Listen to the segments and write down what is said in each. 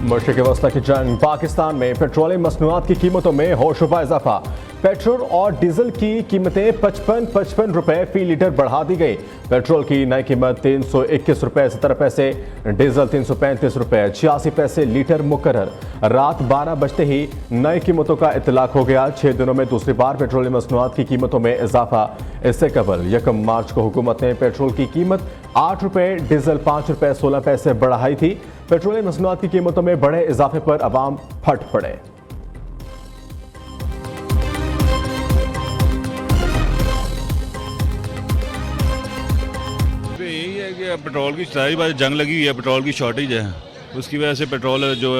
मशरिक़ वस्ता की जंग, पाकिस्तान में पेट्रोलियम मसनूआत की कीमतों में होशरुबा इजाफा। पेट्रोल और डीजल की कीमतें 55 रुपए फी लीटर बढ़ा दी गई। पेट्रोल की नई कीमत 321 रुपए 70 पैसे, डीजल 335 रुपए 86 पैसे लीटर मुकर्रर। रात 12 बजते ही नई कीमतों का इतलाक हो गया। 6 दिनों में दूसरी बार पेट्रोलियम मसनूआत की कीमतों में इजाफा। इससे कबल 1 मार्च को हुकूमत ने पेट्रोल की कीमत 8 रुपए, डीजल 5 रुपए 16 पैसे बढ़ाई थी। पेट्रोलियम मसनूआत की कीमतों में बड़े इजाफे पर अवाम फट पड़े। यही है कि पेट्रोल की सारी बात जंग लगी हुई है, पेट्रोल की शॉर्टेज है, उसकी वजह से पेट्रोल जो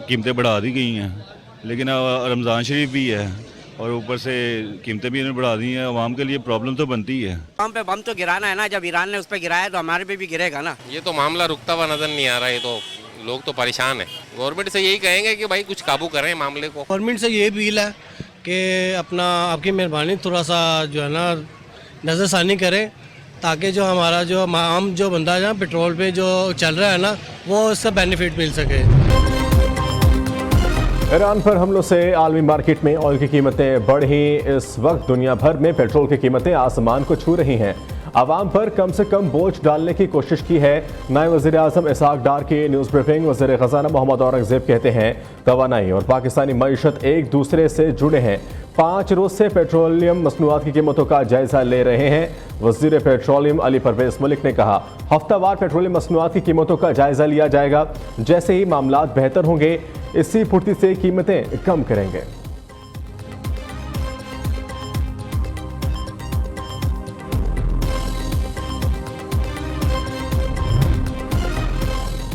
कीमतें बढ़ा दी गई हैं। लेकिन रमज़ान शरीफ भी है और ऊपर से कीमतें भी इन्होंने बढ़ा दी हैं। आवाम के लिए प्रॉब्लम तो बनती है। हम पे बम तो गिराना है ना, जब ईरान ने उस पर गिराया तो हमारे पे भी गिरेगा ना। ये तो मामला रुकता हुआ नजर नहीं आ रहा है, तो लोग तो परेशान है। गवर्नमेंट से यही कहेंगे कि भाई कुछ काबू करें मामले को। गवर्नमेंट से ये अपील है कि अपना आपकी मेहरबानी थोड़ा सा जो है ना नज़रसानी करें, ताकि जो हमारा जो आम जो बंदा है ना पेट्रोल पे जो चल रहा है ना वो उससे बेनिफिट मिल सके। ईरान पर हमलों से आलमी मार्केट में ऑयल की कीमतें बढ़ी। इस वक्त दुनिया भर में पेट्रोल की कीमतें आसमान को छू रही हैं। आवाम पर कम से कम बोझ डालने की कोशिश की है। नए वज़ीर आज़म इसहाक डार की न्यूज़ ब्रीफिंग। वज़ीर ख़ज़ाना मोहम्मद औरंगज़ेब कहते हैं तवानाई और पाकिस्तानी मईशत एक दूसरे से जुड़े हैं। 5 रोज से पेट्रोलियम मसनूआत की कीमतों का जायजा ले रहे हैं। वज़ीर पेट्रोलियम अली परवेज़ मलिक ने कहा हफ्तावार पेट्रोलियम मसनूआत की कीमतों का जायजा लिया जाएगा। जैसे ही मामलात बेहतर होंगे इसी फुर्ती से कीमतें कम करेंगे।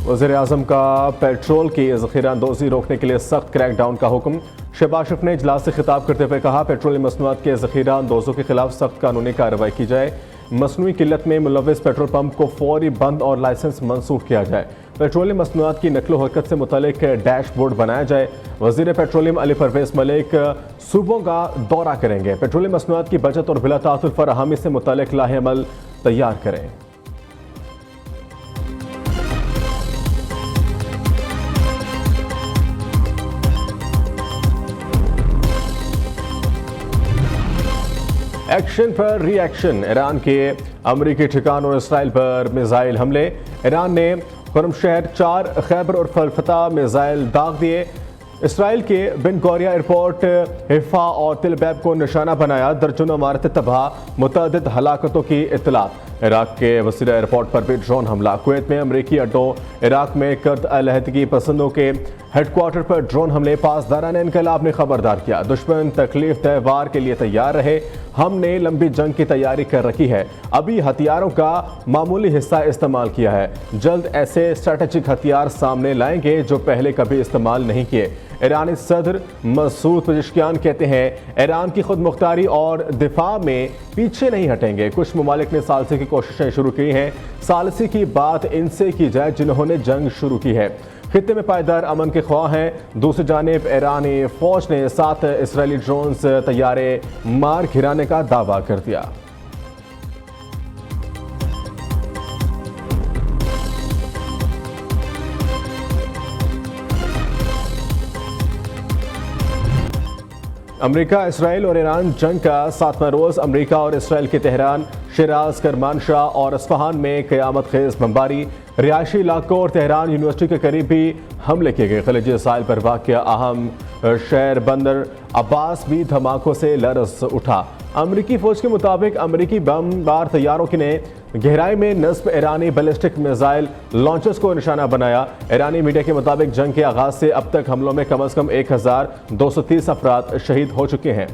वज़ीर आज़म का पेट्रोल की ज़ख़ीरा अंदोज़ी रोकने के लिए सख्त क्रैकडाउन का हुक्म। शहबाज शरीफ ने इजलास से खिताब करते हुए कहा पेट्रोलियम मसनूआत के ज़ख़ीरा अंदोज़ों के खिलाफ सख्त कानूनी कार्रवाई की जाए। मसनूई किल्लत में मुलव्वस पेट्रोल पंप को फौरी बंद और लाइसेंस मनसूख किया जाए। पेट्रोलियम मसनूआत की नकलो हरकत से मुतल्लिक डैशबोर्ड बनाया जाए। वज़ीर पेट्रोलियम अली परवेज़ मलिक सूबों का दौरा करेंगे। पेट्रोलियम मसनूआत की बचत और बिला तातुल फराहमी से मुतल्लिक लाहेअमल तैयार करें। एक्शन पर रिएक्शन। ईरान के अमरीकी ठिकानों और इसराइल पर मिसाइल हमले। ईरान ने खुरमशहर 4 खैबर और फलफता मिसाइल दाग दिए। इसराइल के बिन गौरिया एयरपोर्ट, हिफा और तिलबैब को निशाना बनाया। दर्जनों इमारतें तबाह, मुतअद्दिद हलाकतों की इत्तलात। इराक के वसीला एयरपोर्ट पर भी ड्रोन हमला। कुवैत में अमरीकी अड्डों, इराक में कर्द अलहदगी पसंदों के हेडक्वार्टर पर ड्रोन हमले। पासदारान इनकलाब ने खबरदार किया दुश्मन तकलीफ दह वार के लिए तैयार रहे। हमने लंबी जंग की तैयारी कर रखी है, अभी हथियारों का मामूली हिस्सा इस्तेमाल किया है। जल्द ऐसे स्ट्रेटेजिक हथियार सामने लाएंगे जो पहले कभी इस्तेमाल नहीं किए। ईरानी सदर मसूद पेज़ेश्कियान कहते हैं ईरान की खुद मुख्तारी और दिफा में पीछे नहीं हटेंगे। कुछ ममालिक ने सालसी की कोशिशें शुरू की हैं। सालसी की बात इनसे की जाए जिन्होंने जंग शुरू की है। खित्ते में पायदार अमन के ख्वाह हैं। दूसरी जानिब ईरानी फौज ने 7 इसराइली ड्रोन्स तैयारे मार गिराने का दावा कर दिया। अमेरिका, इसराइल और ईरान जंग का 7वां रोज। अमेरिका और इसराइल के तेहरान, शिराज, करमानशाह और अस्फहान में क़यामत खेज बमबारी। रिहायशी इलाकों और तेहरान यूनिवर्सिटी के करीब भी हमले किए गए। खलीज साहिल पर वाक़या अहम शहर बंदर अब्बास भी धमाकों से लरज़ उठा। अमरीकी फौज के मुताबिक अमरीकी बमबार तैयारों की ने गहराई में नस्ब ईरानी बैलिस्टिक मिसाइल लॉन्चर्स को निशाना बनाया। ईरानी मीडिया के मुताबिक जंग के आगाज से अब तक हमलों में कम से कम 1230 अफराद शहीद हो चुके हैं।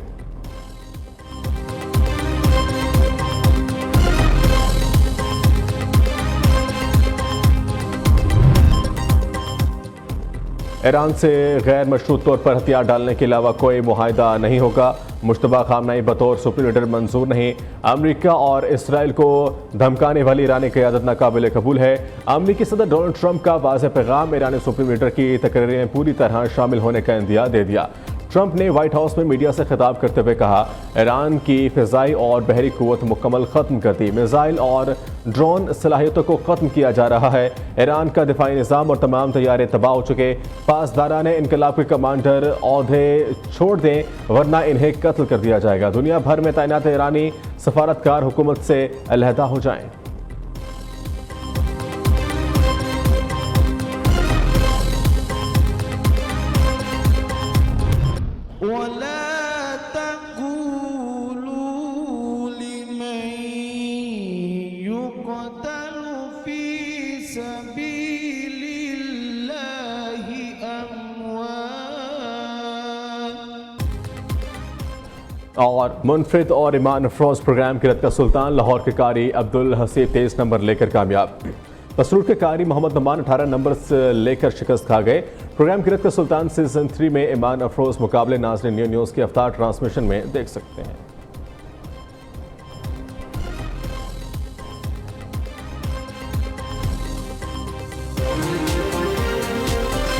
ईरान से गैर मशरूत तौर पर हथियार डालने के अलावा कोई मुआहिदा नहीं होगा। मुश्तबा खामनाई बतौर सुप्रीम लीडर मंजूर नहीं। अमेरिका और इसराइल को धमकाने वाली ईरानी क़यादत नाकाबिल कबूल है। अमेरिकी सदर डोनाल्ड ट्रंप का वाज़ेह पैगाम। ईरानी सुप्रीम लीडर की तकरीरें पूरी तरह शामिल होने का इंदिया दे दिया। ट्रंप ने व्हाइट हाउस में मीडिया से खिताब करते हुए कहा, ईरान की फ़िज़ाई और बहरी क़ुव्वत मुकम्मल ख़त्म कर दी, मिसाइल और ड्रोन सलाहियतों को ख़त्म किया जा रहा है। ईरान का दिफाई निज़ाम और तमाम तैयारे तबाह हो चुके। पासदारान इनकलाब के कमांडर ओहदे छोड़ दें वरना इन्हें कत्ल कर दिया जाएगा। दुनिया भर में तैनात ईरानी सफारतकार हुकूमत से अलहदा हो जाएं। और मुनफरिद और ईमान अफरोज प्रोग्राम किरत का सुल्तान लाहौर के कारी अब्दुल हसीब 23 नंबर लेकर कामयाब। बसरूर के कारी मोहम्मद नमान 18 नंबर से लेकर शिकस्त खा गए। प्रोग्राम किरत का सुल्तान सीजन 3 में ईमान अफरोज मुकाबले नाज़रीन न्यू न्यूज़ के अफ्तार ट्रांसमिशन में देख सकते हैं।